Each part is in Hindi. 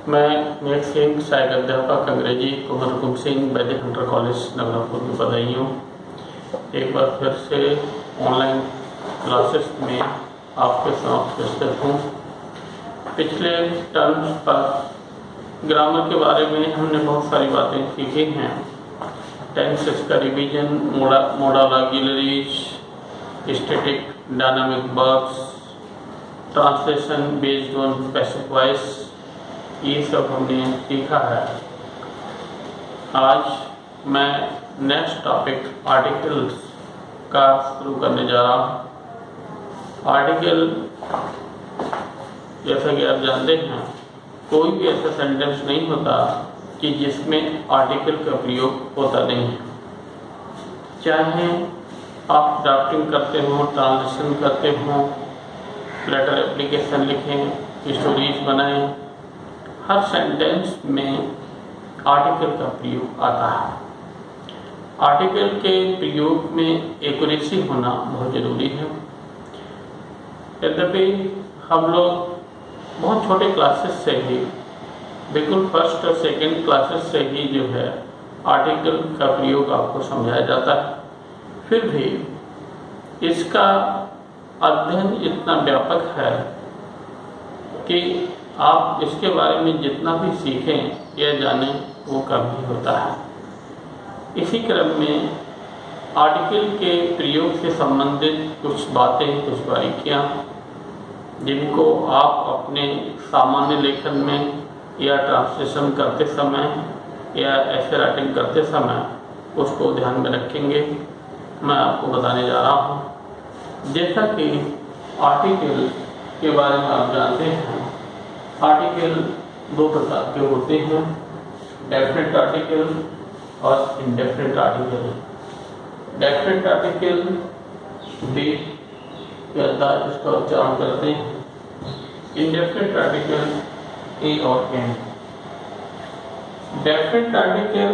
मैं नेक सिंह, सहायक अध्यापक अंग्रेजी कुंवर हुकुम सिंह, वैदिक इंटर कॉलेज नगरपुर में बधाई हूँ। एक बार फिर से ऑनलाइन क्लासेस में आपके साथ उपस्थित हूँ। पिछले टर्म्स पर ग्रामर के बारे में हमने बहुत सारी बातें सीखी हैं। टेंसेस का revision, model auxiliaries, static dynamic verbs, translation based on passive voice, ये सब हमने सीखा है। आज मैं नेक्स्ट टॉपिक आर्टिकल्स का शुरू करने जा रहा हूँ। आर्टिकल, जैसा कि आप जानते हैं, कोई भी ऐसा सेंटेंस नहीं होता कि जिसमें आर्टिकल का प्रयोग होता नहीं है। चाहे आप ड्राफ्टिंग करते हो, ट्रांसलेशन करते हो, लेटर एप्लीकेशन लिखें, स्टोरीज बनाएं, हर सेंटेंस में आर्टिकल का प्रयोग आता है। आर्टिकल के प्रयोग में एक्यूरेसी होना बहुत जरूरी है। यद्यपि हम लोग बहुत छोटे क्लासेस से ही, बिल्कुल फर्स्ट और सेकंड क्लासेस से ही जो है आर्टिकल का प्रयोग आपको समझाया जाता है, फिर भी इसका अध्ययन इतना व्यापक है कि आप इसके बारे में जितना भी सीखें या जानें वो कम ही होता है। इसी क्रम में आर्टिकल के प्रयोग से संबंधित कुछ बातें, कुछ बारीकियां, जिनको आप अपने सामान्य लेखन में या ट्रांसलेशन करते समय या ऐसे राइटिंग करते समय उसको ध्यान में रखेंगे, मैं आपको बताने जा रहा हूँ। जैसा कि आर्टिकल के बारे में आप जानते हैं, आर्टिकल दो प्रकार के होते हैं, डेफिनेट आर्टिकल और इंडेफिनेट आर्टिकल। डेफिनेट आर्टिकल बी के अंदाज इसका उच्चारण करते हैं। इंडेफिनेट आर्टिकल ए और एन। डेफिनेट आर्टिकल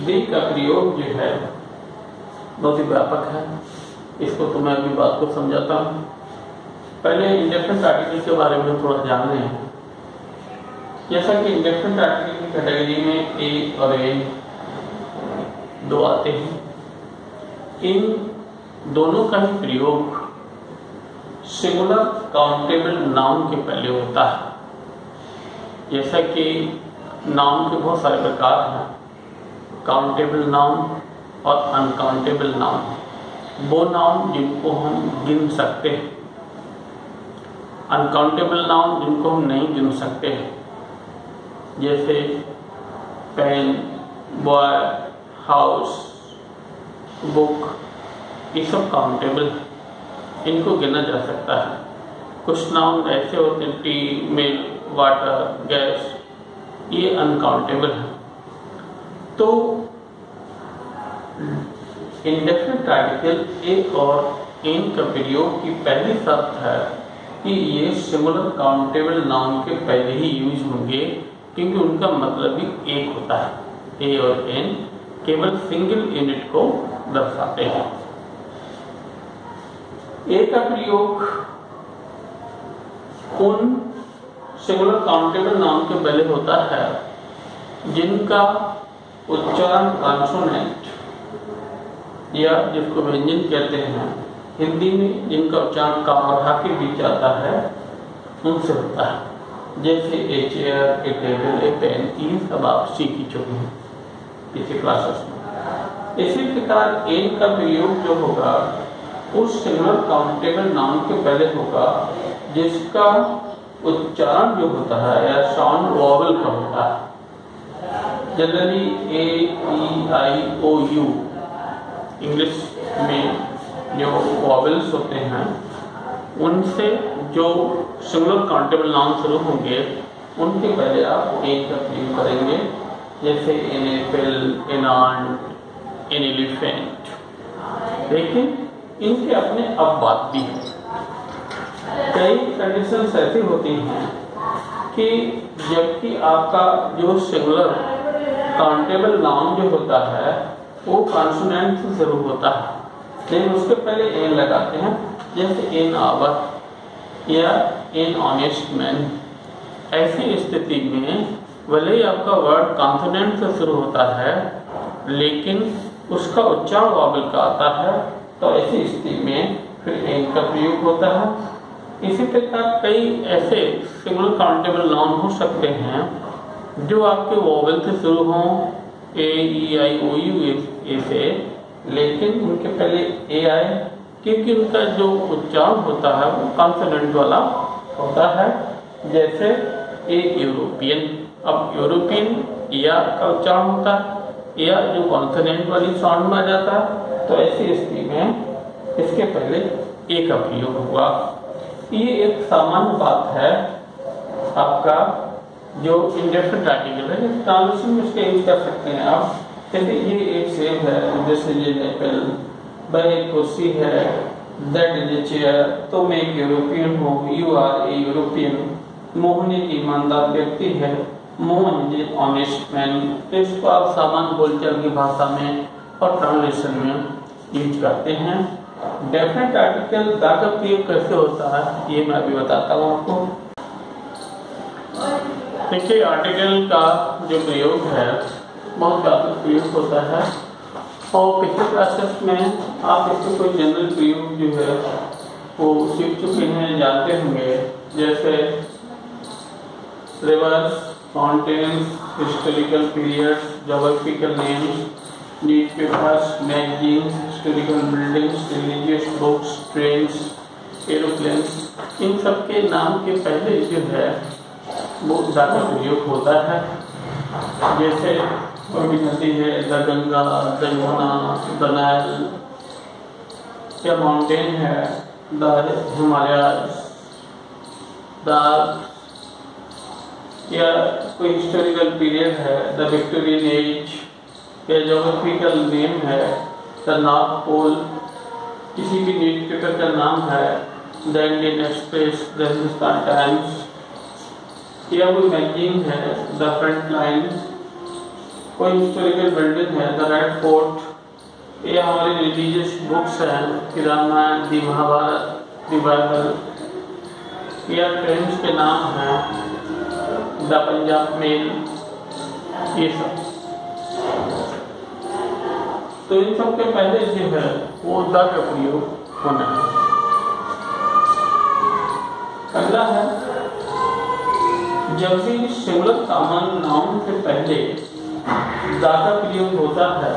बी का प्रयोग जो है बहुत ही व्यापक है। इसको तो मैं अभी बात को समझाता हूँ। पहले इंडेफिनेट आर्टिकल के बारे में थोड़ा जान लें। जैसा कि इंडेफिनेट आर्टिकल की कैटेगरी में ए और एन दो आते हैं। इन दोनों का ही प्रयोग सिंगुलर काउंटेबल नाउन के पहले होता है। जैसा कि नाउन के बहुत सारे प्रकार हैं, काउंटेबल नाउन और अनकाउंटेबल नाउन। वो नाउन जिनको हम गिन सकते हैं, अनकाउंटेबल नाउन जिनको हम नहीं गिन सकते हैं, जैसे पेन, बॉय, हाउस, बुक, ये सब काउंटेबल, इनको गिना जा सकता है। कुछ नाउन ऐसे होते हैं, टी, मिल्क, वाटर, गैस, ये अनकाउंटेबल है। तो इंडेफिनिट आर्टिकल ए और एन का प्रयोग की पहली शर्त है कि ये सिंगुलर काउंटेबल नाउन के पहले ही यूज होंगे, क्योंकि उनका मतलब भी एक होता है। ए और एन केवल सिंगल यूनिट को दर्शाते हैं। ए का प्रयोग उन सिंगुलर काउंटेबल नाउन के पहले होता है जिनका उच्चारण कॉन्सोनेंट या जिसको व्यंजन कहते हैं हिंदी में, जिनका उच्चारण कामरहा के बीच आता है, उनसे होता है। जैसे a chair, a table, a pen, ये सब आप सीख ही चुके हैं इसी क्लासेस में। इसी प्रकार एन का प्रयोग जो होगा उस सिंगुलर काउंटेबल नाउन के पहले होगा जिसका उच्चारण जो होता है या साउंड वॉवल का होता है। Generally A, E, I, O, U, English में जो वॉवल्स होते हैं उनसे जो सिंगुलर काउंटेबल नाउन शुरू होंगे उनके पहले आप एन का प्रयोग करेंगे। जैसे an apple, an ant, an elephant. लेकिन इनके अपने अपवाद भी हैं। कई कंडीशंस ऐसी होती हैं कि जबकि आपका जो सिंगुलर काउंटेबल नाउन जो होता है वो कॉन्सोनेंट से शुरू होता है, लेकिन उसके पहले एन लगाते हैं। जैसे एन आवर या एन ऑनेस्ट मैन, ऐसी स्थिति में भले ही आपका वर्ड कॉन्सोनेंट से शुरू होता है लेकिन उसका उच्चारण वॉवल का आता है, तो ऐसी स्थिति में फिर एन का प्रयोग होता है। इसी प्रकार कई ऐसे सिंगुलर काउंटेबल नाउन हो सकते हैं जो आपके वॉवल से शुरू हों, ए E I O U A से, लेकिन उनके पहले ए आए, क्योंकि उनका जो उच्चारण होता है वो कॉन्सोनेंट वाला होता है। जैसे ए यूरोपियन, अब यूरोपियन या का उच्चारण होता है, या जो कॉन्सोनेंट वाली साउंड में आ जाता है, तो ऐसी स्थिति में इसके पहले ए का प्रयोग हुआ। ये एक सामान्य बात है आपका जो इंडेफिनिट आर्टिकल है, ट्रांजिशन में इसका यूज कर सकते हैं आप। जैसे ये एक सेब है, जैसे ये एप्पल, वह एक कुर्सी है, दैट इज ए चेयर, तो मैं एक यूरोपियन हूँ, you are a European. Mohan एक ईमानदार व्यक्ति है, मोहन इज ऑनेस्ट मैन। तो इसको आप सामान्य बोलचाल की भाषा में और ट्रांसलेशन में यूज करते हैं। डेफिनेट आर्टिकल दा का प्रयोग कैसे होता है ये मैं अभी बताता हूँ आपको। देखिए आर्टिकल का जो प्रयोग है बहुत व्यापक प्रयोग होता है, और पिछले क्लासेस में आप इसके कोई जनरल प्रयोग जो है वो सीख चुके हैं, जानते होंगे। जैसे rivers, mountains, historical periods, geographical names, newspapers, magazines, historical buildings, religious books, trains, aeroplanes, इन सब के नाम के पहले जो है वो दा का प्रयोग होता है। जैसे कोई भी नदी है, the Ganga, the Yamuna, the Nile, या माउंटेन है, द हिमालयस, द, या कोई हिस्टोरिकल पीरियड है, द विक्टोरियन एज, या ज्योग्राफिकल नेम है, द नॉर्थ पोल, किसी भी न्यूज़पेपर का नाम है, the Indian express, the Hindustan times, या कोई मैगजीन है, द फ्रंट लाइन, कोई हिस्टोरिकल बिल्डिंग है, द रेड फोर्ट, या हमारी रिलीजियस बुक्स हैं, रामायण, दी महाभारत, दी बाइबल, या ट्रेन्स के नाम हैं, द पंजाब मेल, ये सब। तो इन सब के पहले जो है वो दा का प्रयोग होना है। अगला है जब भी सिंगुलर कॉमन नाउन से पहले दा का प्रयोग होता है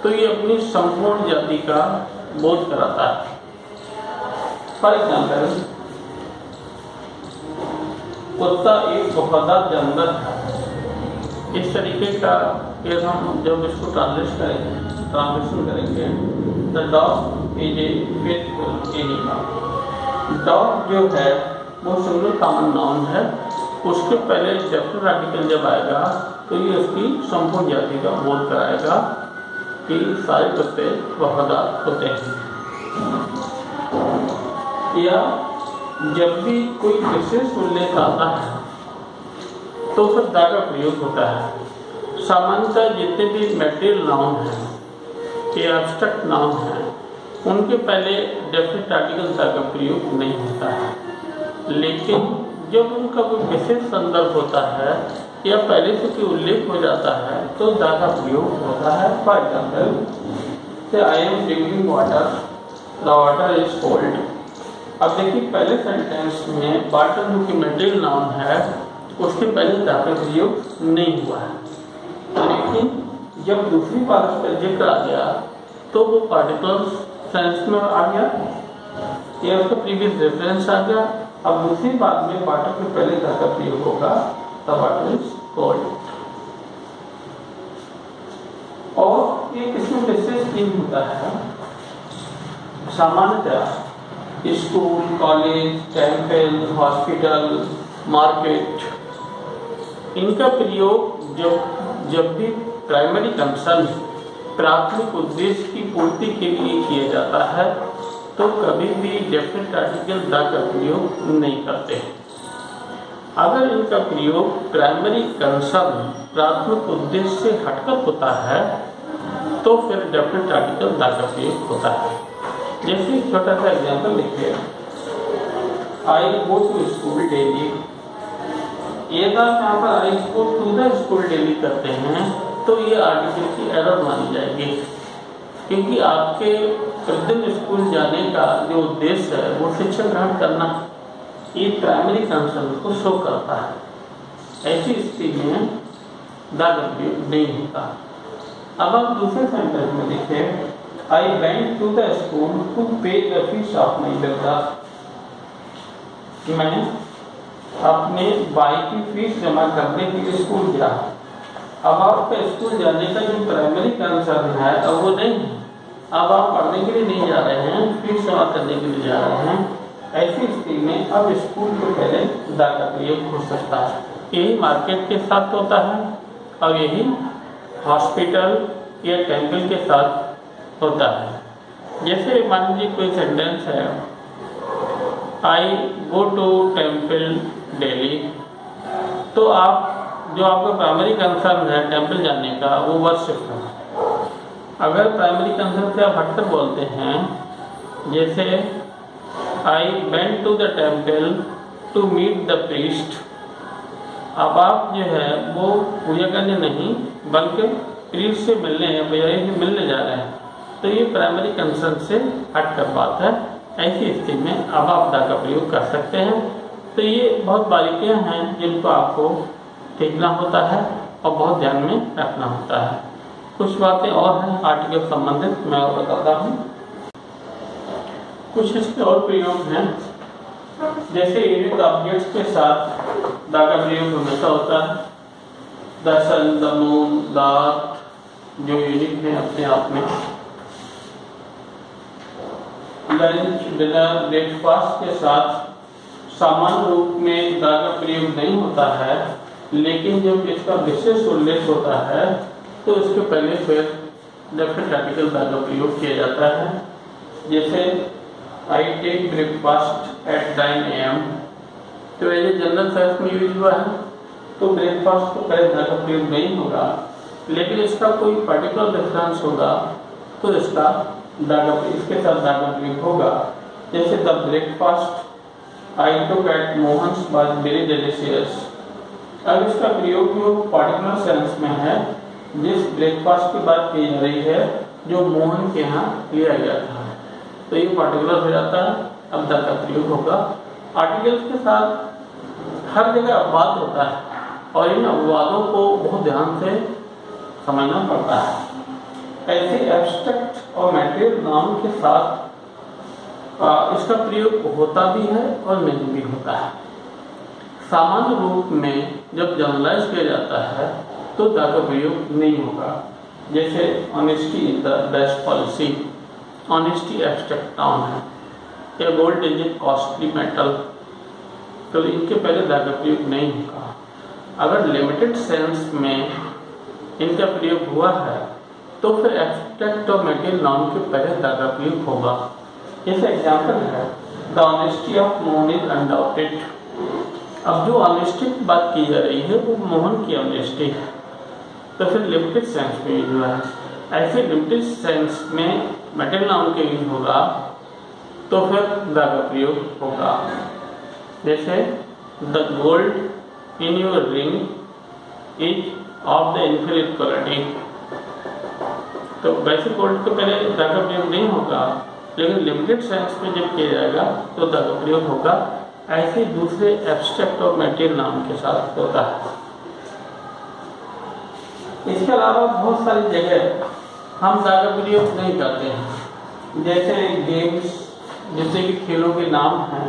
तो ये अपनी संपूर्ण जाति का बोध कराता है। फॉर एग्जाम्पल, कुत्ता एक वफादार जानवर है। इस तरीके का फिर हम जब इसको ट्रांसलेशन करेंगे, the dog is a faithful animal. Dog जो है वो सिंगुलर कॉमन नाउन है, उसके पहले डेफिनेट आर्टिकल जब आएगा तो ये उसकी संपूर्ण जाति का बोध कराएगा कि सारे कुत्ते वफादार होते हैं। या जब भी कोई विशेष उल्लेख आता है तो फिर दा का प्रयोग होता है। सामान्यतः जितने भी मैटेरियल नाउन हैं या एब्स्ट्रैक्ट नाउन हैं उनके पहले डेफिनेट आर्टिकल दा का प्रयोग नहीं होता है, लेकिन जब उनका कोई विशेष संदर्भ होता है या पहले से कोई उल्लेख हो जाता है तो दा का प्रयोग होता है। For example, I am drinking water, the water is cold. अब देखिए पहले सेंटेंस में वाटर जो कि मैटेरियल नाउन है उसके पहले दा का प्रयोग नहीं हुआ है, लेकिन जब दूसरी बार उसका जिक्र आ गया तो वो पार्टिकुलर सेंस में आ गया या उसका प्रीवियस रेफरेंस आ गया। अब दूसरी बात में वाटर के पहले दा का प्रयोग होगा, द वाटर इज कोल्ड। और ये किसमें विशेष चीज होता है, सामान्यतः school, college, temple, hospital, market, इनका प्रयोग जब भी प्राइमरी कंसर्न प्राथमिक उद्देश्य की पूर्ति के लिए किया जाता है तो कभी भी डेफिनेट आर्टिकल दा का प्रयोग नहीं करते हैं। अगर इनका प्रयोग प्राइमरी कंसर्न प्राथमिक उद्देश्य से हटकर होता है तो फिर डेफिनेट आर्टिकल दा का प्रयोग होता है। जैसे छोटा सा एग्जाम्पल लिखिए, I go to school daily, ये था यहाँ पर I go to the school daily करते हैं तो ये आर्टिकल की एरर मानी जाएगी, क्योंकि आपके प्रतिदिन स्कूल जाने का जो उद्देश्य है वो शिक्षा ग्रहण करना, ये प्राइमरी कंसर्न को शो करता है। ऐसी स्थिति में दैट उपयोग नहीं होता। अब आप दूसरे सेंटेंस में देखें, I went to the school to pay the fees of my brother. मैं अपने भाई की फीस जमा करने के लिए स्कूल गया। अब आपका स्कूल जाने का जो प्राइमरी कंसर्न है अब वो नहीं है, अब आप पढ़ने के लिए नहीं जा रहे हैं, फीस जमा करने के लिए जा रहे हैं। ऐसी स्थिति में अब स्कूल के पहले दा का प्रयोग हो सकता है। यही मार्केट के साथ होता है और यही हॉस्पिटल या टेम्पल के साथ होता है। जैसे मान लीजिए कोई सेंटेंस है, आई गो टू टेम्पल डेली, तो आप जो आपका प्राइमरी कंसर्न है टेम्पल जाने का वो वर्शिप है। अगर प्राइमरी कंसर्न से आप हटकर बोलते हैं, जैसे I went to the temple to meet the priest, अब आप जो है वो पूजा करने नहीं बल्कि प्रीस्ट से मिलने या पुजारी से मिलने जा रहे हैं, तो ये प्राइमरी कंसर्न से हटकर बात है। ऐसी स्थिति में अब आप दा का प्रयोग कर सकते हैं। तो ये बहुत बारीकियां हैं जिनको आपको सीखना होता है और बहुत ध्यान में रखना होता है। कुछ बातें और हैं आर्टिकल संबंधित, मैं और बताता हूँ। कुछ इसके और प्रयोग हैं, जैसे यूनिक ऑब्जेक्ट्स के साथ दा का प्रयोग हमेशा होता है। The sun, the moon, the earth जो यूनिक है अपने आप में। लंच, डिनर, ब्रेकफास्ट के साथ सामान्य रूप में दा का प्रयोग नहीं होता है, लेकिन जब इसका विशेष उल्लेख होता है तो इसके पहले फिर डेफिनेट आर्टिकल दा का प्रयोग किया जाता है। जैसे I take breakfast at 9 AM, तो ये जनरल सेंस में यूज हुआ है, तो ब्रेकफास्ट को पहले दा का प्रयोग नहीं होगा, लेकिन इसका कोई पर्टिकुलर डिफरेंस होगा तो इसका इसके साथ दा का प्रयोग होगा। जैसे the breakfast I took at Mohan's was very delicious. अब इसका प्रयोग जो पर्टिकुलर सेंस में है, जिस ब्रेकफास्ट की बात की जा रही है जो मोहन के यहाँ लिया गया था, तो ये पर्टिकुलर हो जाता है, अब दा का प्रयोग होगा। आर्टिकल्स के साथ हर जगह अपवाद होता है और इन अपवादों को बहुत ध्यान से समझना पड़ता है। ऐसे एब्स्ट्रैक्ट और मैटेरियल नाउन के साथ इसका प्रयोग होता भी है और नहीं भी होता है। सामान्य रूप में जब जनरलाइज किया जाता है तो दा का प्रयोग नहीं होगा। जैसे honesty is the best policy, honesty abstract noun है, या gold is a costly metal, तो इनके पहले दा का प्रयोग नहीं होगा। अगर लिमिटेड सेंस में इनका प्रयोग हुआ है तो फिर एब्स्ट्रैक्ट और मैटेरियल नाउन के पहले दा का प्रयोग होगा। जैसे एग्जाम्पल है, the honesty of Mohan is undoubted. अब जो ऑनेस्टी की बात की जा रही है वो मोहन की ऑनेस्टी है, तो फिर लिमिटेड सेंस में यूज हुआ है। ऐसे लिमिटेड सेंस में मैटेरियल नाउन के यूज होगा तो फिर दा का प्रयोग होगा। जैसे the gold in your ring is of the infinite quality, तो वैसे गोल्ड के पहले दा का प्रयोग नहीं होगा, लेकिन लिमिटेड सेंस में जब किया जाएगा तो दा का प्रयोग होगा। ऐसे दूसरे एब्स्ट्रैक्ट और मैटेरियल नाउन के साथ होता है। इसके अलावा बहुत सारी जगह हम दा का प्रयोग नहीं करते हैं, जैसे गेम्स, जैसे कि खेलों के नाम हैं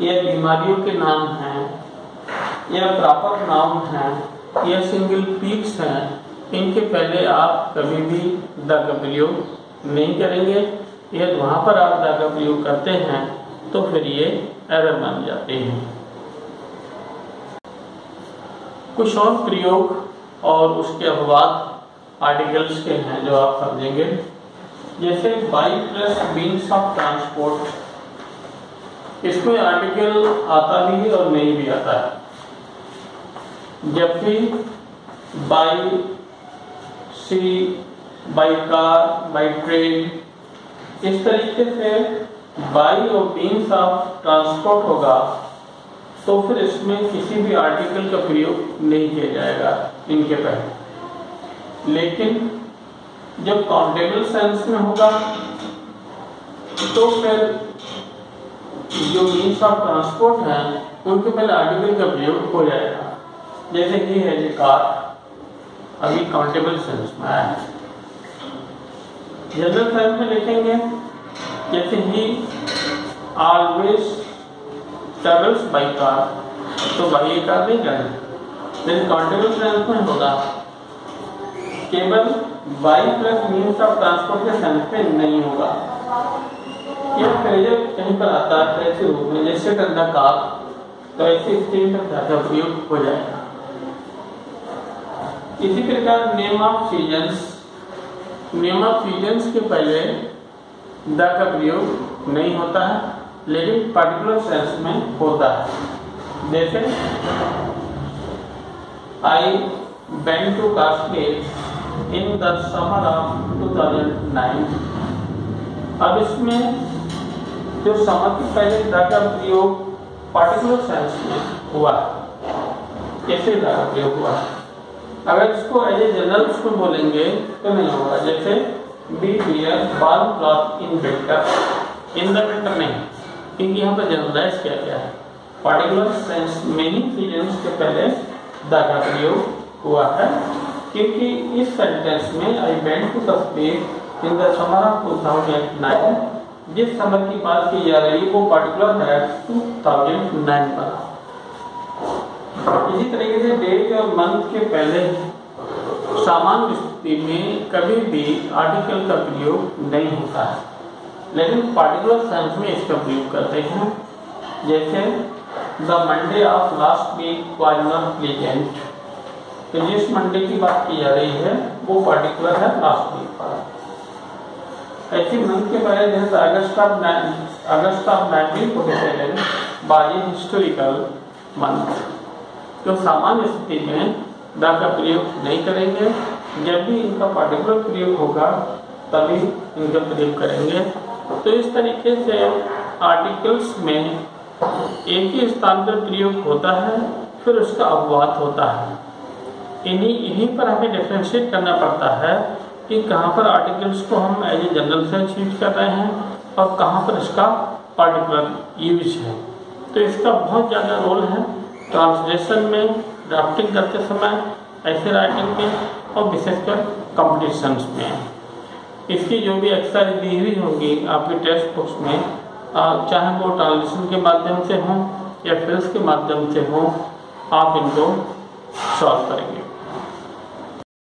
या बीमारियों के नाम हैं या प्रॉपर नाउन हैं या सिंगल पीक्स हैं, इनके पहले आप कभी भी दा का प्रयोग नहीं करेंगे। यदि वहां पर आप दा का प्रयोग करते हैं तो फिर ये एरर मान जाते हैं। कुछ और प्रयोग और उसके अपवाद आर्टिकल्स के हैं जो आप समझेंगे। जैसे by plus means of transport, इसमें आर्टिकल आता भी है और नहीं भी आता है। जबकि by sea, by car, by train, इस तरीके से बाई और मीन्स ऑफ ट्रांसपोर्ट होगा तो फिर इसमें किसी भी आर्टिकल का प्रयोग नहीं किया जाएगा इनके पहले। लेकिन जब काउंटेबल सेंस में होगा तो फिर जो मीन्स ऑफ ट्रांसपोर्ट है उनके पहले आर्टिकल का प्रयोग हो जाएगा। जैसे ये है ये कार, अभी काउंटेबल सेंस में आया है। जनरल सेंस में लिखेंगे जैसे ही ऑलवेज ट्रेवल्स बाई कार, तो बाई ये कार नहीं करें। लेकिन काउंटेबल सेंस में होगा केवल by plus means of transport के सेंस में नहीं होगा। यह फ्रेजर कहीं पर आता है ऐसे रूप में जैसे करना कार, तो ऐसे स्टेट का प्रयोग हो जाएगा। इसी प्रकार name of seasons, name of seasons के पहले द का प्रयोग नहीं होता है, लेकिन पर्टिकुलर सेंस में होता है। जैसे I went to Kashmir in the summer of 2009। अब इसमें जो समर के पहले द का प्रयोग पर्टिकुलर सेंस में हुआ, कैसे द का प्रयोग हुआ। अगर इसको एज ए जनरल उसको बोलेंगे तो नहीं होगा। जैसे be wear warm cloth in winter, in the winter नहीं, क्योंकि यहाँ पर जनरलाइज किया गया है। पर्टिकुलर सेंस मेनी सीजन्स के पहले द का प्रयोग हुआ है, क्योंकि इस सेंटेंस में I went to Kashmir in the summer of 2009, जिस समर की बात की जा रही है वो पर्टिकुलर है 2009 वाला। इसी तरीके से डेट और मंथ के पहले सामान्य स्थिति में कभी भी आर्टिकल का प्रयोग नहीं होता है, लेकिन पर्टिकुलर सेंस में इसका प्रयोग करते हैं। जैसे the Monday of last week was not pleasant, तो जिस मंडे की बात की जा रही है वो पर्टिकुलर है लास्ट वीक वाला। ऐसी मंथ के पहले जैसे अगस्त ऑफ 1947 बाय हिस्टोरिकल मंथ, तो सामान्य स्थिति में द का प्रयोग नहीं करेंगे। जब भी इनका पर्टिकुलर प्रयोग होगा तभी इनका प्रयोग करेंगे। तो इस तरीके से आर्टिकल्स में एक ही स्थान पर प्रयोग होता है, फिर उसका अपवाद होता है। इन्हीं पर हमें डिफरेंशिएट करना पड़ता है कि कहाँ पर आर्टिकल्स को हम as a general sense use कर रहे हैं और कहाँ पर इसका पर्टिकुलर यूज है। तो इसका बहुत ज़्यादा रोल है ट्रांसलेशन में, ड्राफ्टिंग करते समय, ऐसे राइटिंग में और विशेषकर कॉम्पिटिशन्स में। इसकी जो भी एक्सरसाइज दी हुई होंगी आपके टेक्स्ट बुक्स में, चाहे वो ट्रांसलेशन के माध्यम से हो या फिल्स के माध्यम से हो, आप इनको सॉल्व करेंगे।